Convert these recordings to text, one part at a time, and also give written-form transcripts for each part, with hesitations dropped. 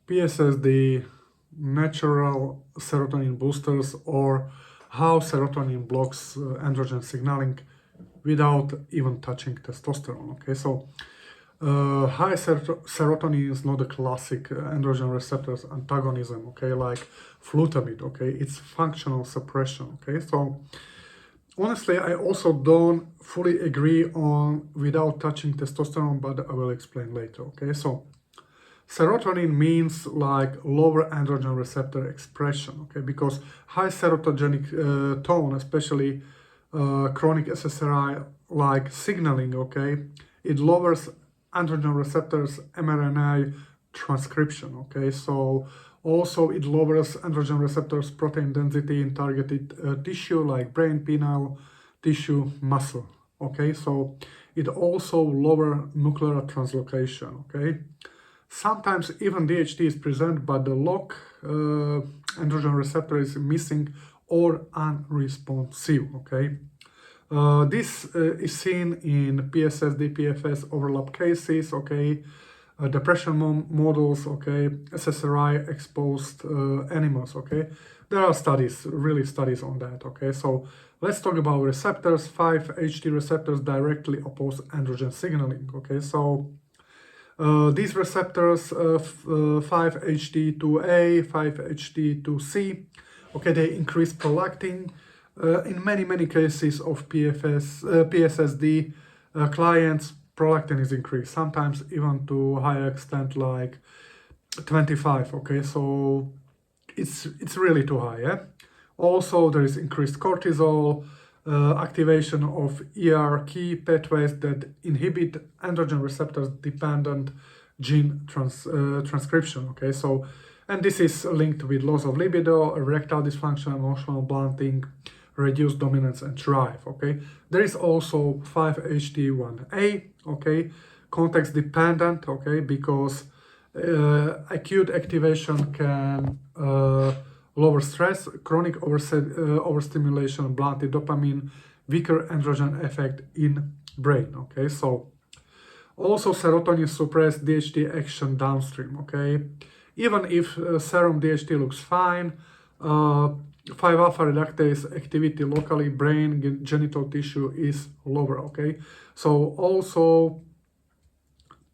PSSD, natural serotonin boosters, or how serotonin blocks androgen signaling without even touching testosterone. Okay, so high serotonin is not a classic androgen receptors antagonism, okay, like flutamide, okay, it's functional suppression, okay. So honestly, I also don't fully agree on without touching testosterone, but I will explain later, okay. So serotonin means like lower androgen receptor expression, okay, because high serotogenic tone, especially chronic SSRI like signaling, okay, it lowers androgen receptors mRNA transcription, okay, so also it lowers androgen receptors protein density in targeted tissue like brain, penile tissue, muscle, okay, so it also lower nuclear translocation, okay. Sometimes even DHT is present, but the lock androgen receptor is missing or unresponsive, okay. This is seen in PSSD, PFS overlap cases, okay, depression models, okay, SSRI exposed animals, okay. There are studies, really studies on that, okay. So let's talk about receptors. 5-HT receptors directly oppose androgen signaling, okay. So these receptors, 5-HT2A, 5-HT2C, okay, they increase prolactin. In many cases of PSSD clients, prolactin is increased, sometimes even to higher extent like 25, okay, so it's really too high, yeah? Also, there is increased cortisol, activation of key pathways that inhibit androgen receptors dependent gene transcription, okay, so, and this is linked with loss of libido, erectile dysfunction, emotional blunting, reduced dominance and drive, okay. There is also 5-HT1A, okay, context dependent, okay, because acute activation can lower stress, chronic overstimulation, blunted dopamine, weaker androgen effect in brain, okay. So also serotonin suppress DHT action downstream, okay. Even if serum DHT looks fine, 5-alpha reductase activity locally brain genital tissue is lower, okay. So also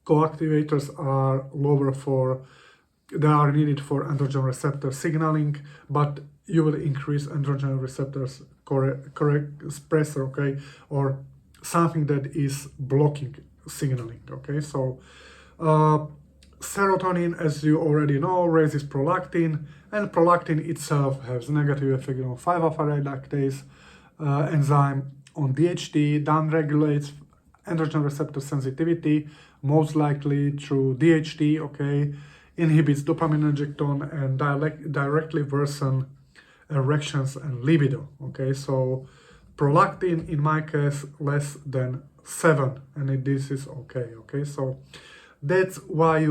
coactivators are lower they are needed for androgen receptor signaling, but you will increase androgen receptors correct expressor, okay, or something that is blocking signaling, okay. So serotonin, as you already know, raises prolactin, and prolactin itself has negative effect on 5-alpha reductase enzyme on DHT, downregulates androgen receptor sensitivity, most likely through DHT, okay, inhibits dopamine injectone and directly worsen erections and libido, okay. So prolactin in my case less than 7, and this is okay, okay. So that's why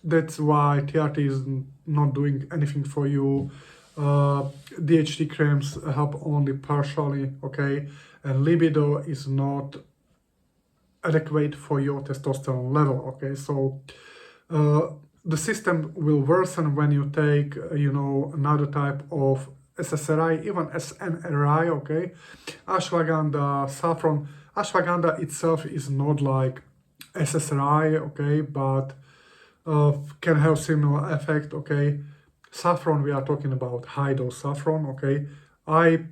TRT is not doing anything for you. DHT creams help only partially, okay, and libido is not adequate for your testosterone level, okay. So the system will worsen when you take another type of SSRI, even SNRI, okay. Ashwagandha, saffron. Ashwagandha itself is not like SSRI, okay, but can have similar effect, okay. Saffron, we are talking about high dose saffron, okay. I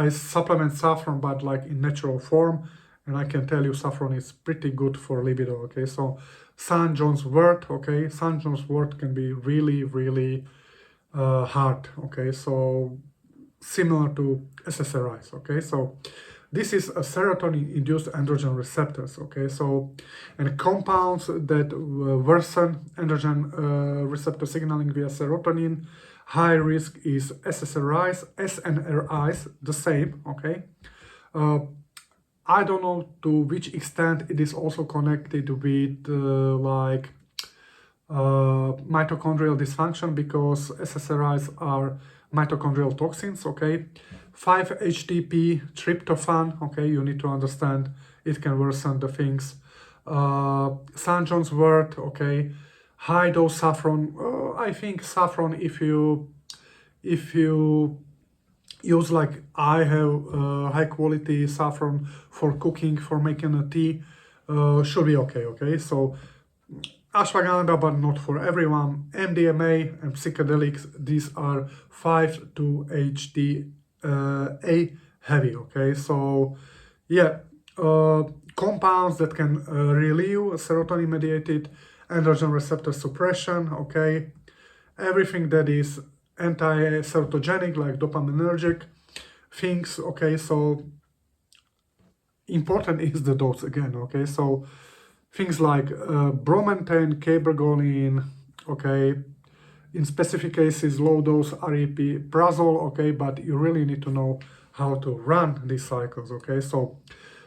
supplement saffron, but like in natural form, and I can tell you saffron is pretty good for libido, okay. So St. John's wort, okay, St. John's wort can be really hard, okay, so similar to SSRIs, okay. So this is a serotonin-induced androgen receptors, okay. So, and compounds that worsen androgen receptor signaling via serotonin. High risk is SSRIs, SNRIs, the same, okay. I don't know to which extent it is also connected with mitochondrial dysfunction, because SSRIs are mitochondrial toxins, okay. 5-HTP, tryptophan, okay, you need to understand it can worsen the things. St. John's wort, okay. high dose saffron. I think saffron, if you use, like I have high quality saffron for cooking, for making a tea, should be okay. Okay, so ashwagandha, but not for everyone. MDMA and psychedelics, these are 5-HT heavy. Okay, so yeah, compounds that can relieve serotonin mediated androgen receptor suppression. Okay, everything that is anti-serotogenic, like dopaminergic things. Okay, so important is the dose again. Okay, so things like bromontane, cabergoline. Okay, in specific cases low dose aripiprazole. Okay, but you really need to know how to run these cycles. Okay, so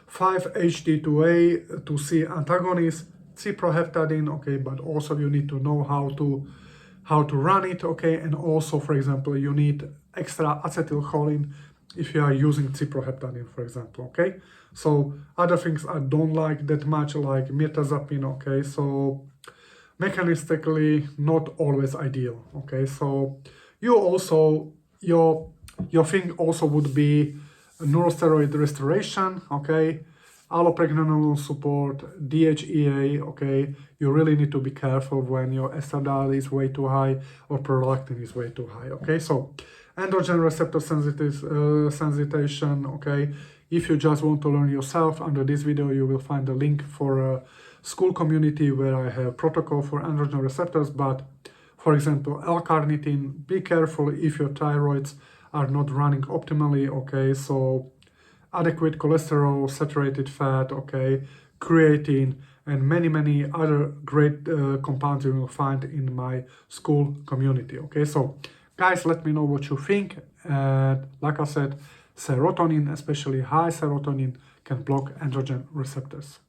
5-HT2A/2C antagonist, cyproheptadine. Okay, but also you need to know how to run it. Okay, and also, for example, you need extra acetylcholine if you are using cyproheptadine, for example. Okay, so other things I don't like that much, like mirtazapine. Okay, so mechanistically not always ideal. Okay, so you also your thing also would be neurosteroid restoration. Okay, allopregnanolone support, DHEA. Okay, you really need to be careful when your estradiol is way too high or prolactin is way too high. Okay, so androgen receptor sensitization. Okay, if you just want to learn yourself, under this video you will find a link for a school community where I have protocol for androgen receptors. But for example, L-carnitine, be careful if your thyroids are not running optimally. Okay, so adequate cholesterol, saturated fat, okay, creatine, and many other great compounds you will find in my school community. Okay, so guys, let me know what you think. And like I said, serotonin, especially high serotonin, can block androgen receptors.